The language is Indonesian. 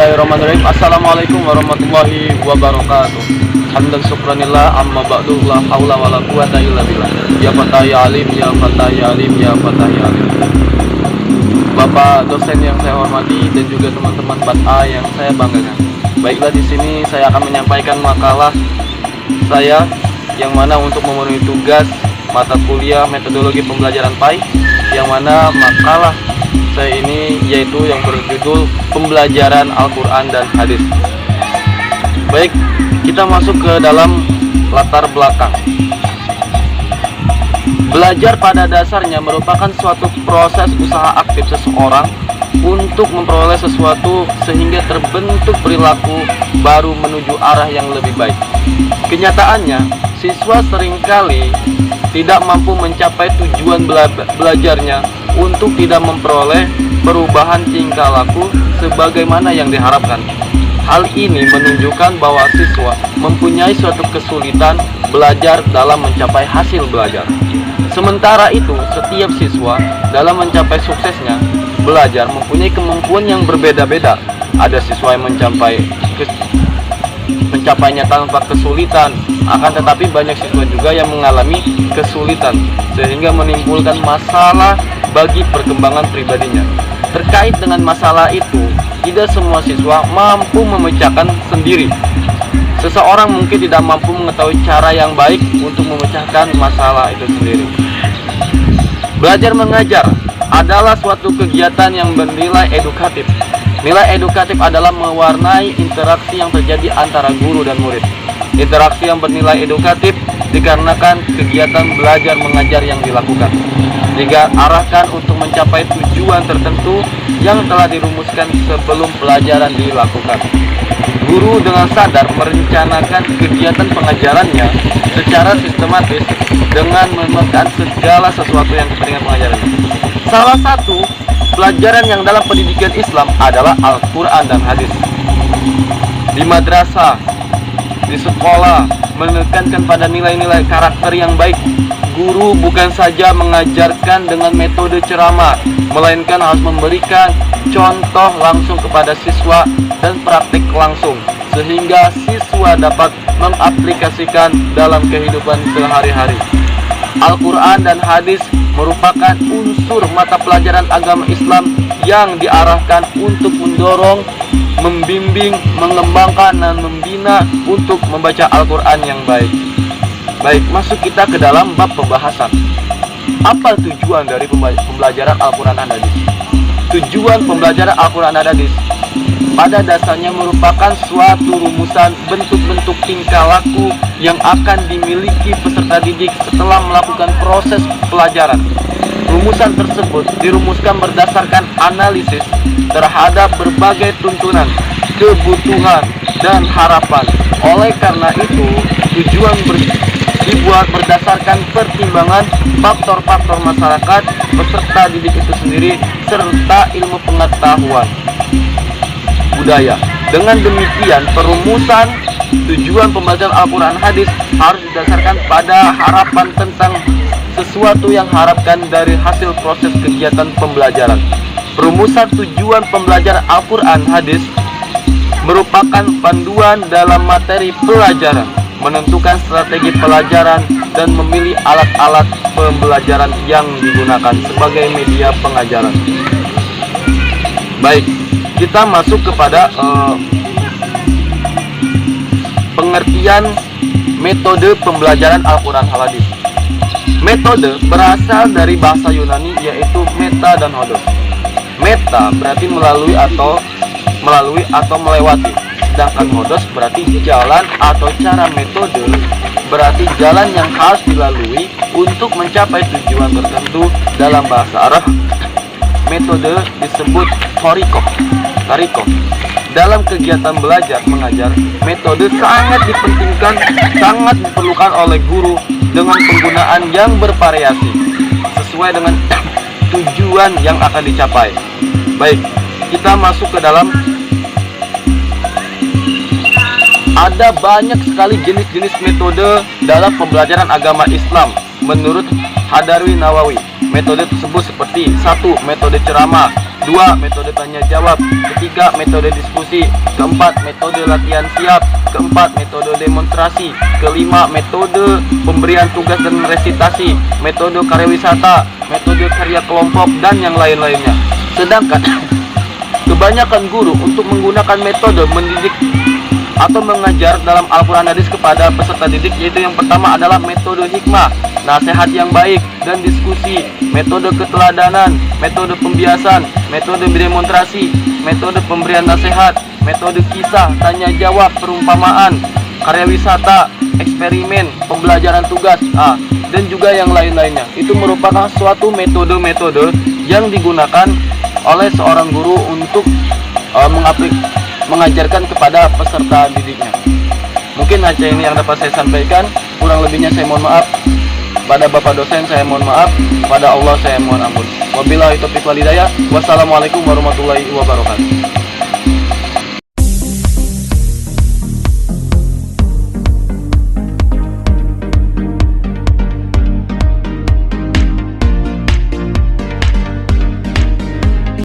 Bismillahirrahmanirrahim. Assalamualaikum warahmatullahi wabarakatuh. Hamdan syukranillah amma ba'du la haula wala quwata illa billah. Ya Fatah ya Alim, ya Fatah ya Alim, ya Fatah ya Alim. Bapak dosen yang saya hormati dan juga teman-teman BAT-A yang saya banggakan. Baiklah, di sini saya akan menyampaikan makalah saya yang mana untuk memenuhi tugas mata kuliah metodologi pembelajaran PAI, yang mana makalah saya ini yaitu yang berjudul pembelajaran Al-Quran dan Hadis. Baik, kita masuk ke dalam latar belakang. Belajar pada dasarnya merupakan suatu proses usaha aktif seseorang untuk memperoleh sesuatu sehingga terbentuk perilaku baru menuju arah yang lebih baik. Kenyataannya, siswa seringkali tidak mampu mencapai tujuan belajarnya untuk tidak memperoleh perubahan tingkah laku sebagaimana yang diharapkan. Hal ini menunjukkan bahwa siswa mempunyai suatu kesulitan belajar dalam mencapai hasil belajar. Sementara itu, setiap siswa dalam mencapai suksesnya belajar mempunyai kemampuan yang berbeda-beda. Ada siswa yang mencapainya tanpa kesulitan, akan tetapi banyak siswa juga yang mengalami kesulitan sehingga menimbulkan masalah bagi perkembangan pribadinya. Terkait dengan masalah itu, tidak semua siswa mampu memecahkan sendiri. Seseorang mungkin tidak mampu mengetahui cara yang baik untuk memecahkan masalah itu sendiri. Belajar mengajar adalah suatu kegiatan yang bernilai edukatif. Nilai edukatif adalah mewarnai interaksi yang terjadi antara guru dan murid. Interaksi yang bernilai edukatif dikarenakan kegiatan belajar mengajar yang dilakukan, diarahkan untuk mencapai tujuan tertentu yang telah dirumuskan sebelum pelajaran dilakukan. Guru dengan sadar merencanakan kegiatan pengajarannya secara sistematis dengan memegang segala sesuatu yang kepentingan pengajaran. Salah satu pelajaran yang dalam pendidikan Islam adalah Al-Quran dan Hadis. Di madrasah, di sekolah, menekankan pada nilai-nilai karakter yang baik. Guru bukan saja mengajarkan dengan metode ceramah, melainkan harus memberikan contoh langsung kepada siswa dan praktik langsung, sehingga siswa dapat mengaplikasikan dalam kehidupan sehari-hari. Al-Quran dan Hadis merupakan unsur mata pelajaran agama Islam yang diarahkan untuk mendorong, membimbing, mengembangkan, dan membina untuk membaca Al-Quran yang baik. Baik, masuk kita ke dalam bab pembahasan. Apa tujuan dari pembelajaran Al-Quran dan Hadis? Tujuan pembelajaran Al-Quran dan Hadis pada dasarnya merupakan suatu rumusan bentuk-bentuk tingkah laku yang akan dimiliki peserta didik setelah melakukan proses pelajaran. Rumusan tersebut dirumuskan berdasarkan analisis terhadap berbagai tuntunan, kebutuhan, dan harapan. Oleh karena itu, tujuan dibuat berdasarkan pertimbangan faktor-faktor masyarakat, peserta didik itu sendiri, serta ilmu pengetahuan budaya. Dengan demikian, perumusan tujuan pembelajaran Al-Quran Hadis harus didasarkan pada harapan tentang sesuatu yang harapkan dari hasil proses kegiatan pembelajaran. Perumusan tujuan pembelajaran Al-Quran Hadis merupakan panduan dalam materi pelajaran, menentukan strategi pelajaran, dan memilih alat-alat pembelajaran yang digunakan sebagai media pengajaran. Baik, kita masuk kepada pengertian metode pembelajaran Al-Quran Hadis. Metode berasal dari bahasa Yunani yaitu meta dan hodos. Meta berarti melalui atau melewati, sedangkan hodos berarti jalan atau cara. Metode berarti jalan yang harus dilalui untuk mencapai tujuan tertentu. Dalam bahasa Arab, metode disebut thariqah. Dalam kegiatan belajar mengajar, metode sangat dipentingkan, sangat diperlukan oleh guru dengan penggunaan yang bervariasi sesuai dengan tujuan yang akan dicapai. Baik, kita masuk ke dalam. Ada banyak sekali jenis-jenis metode dalam pembelajaran agama Islam. Menurut Hadarwi Nawawi, metode tersebut seperti 1. Metode ceramah, 2. Metode tanya jawab. Ketiga, metode diskusi. Keempat, metode latihan siap. Keempat, metode demonstrasi. Kelima, metode pemberian tugas dan resitasi. Metode karya wisata, metode karya kelompok, dan yang lain-lainnya. Sedangkan kebanyakan guru untuk menggunakan metode mendidik atau mengajar dalam Al-Quran Hadis kepada peserta didik, yaitu yang pertama adalah metode hikmah, nasihat yang baik, dan diskusi, metode keteladanan, metode pembiasan, metode demonstrasi, metode pemberian nasihat, metode kisah, tanya jawab, perumpamaan, karya wisata, eksperimen, pembelajaran tugas, dan juga yang lain-lainnya. Itu merupakan suatu metode-metode yang digunakan oleh seorang guru untuk mengajarkan kepada peserta didiknya. Mungkin aja ini yang dapat saya sampaikan. Kurang lebihnya saya mohon maaf. Pada Bapak dosen saya mohon maaf. Pada Allah saya mohon ampun. Wabillahi taufiq wal hidayah. Wassalamualaikum warahmatullahi wabarakatuh.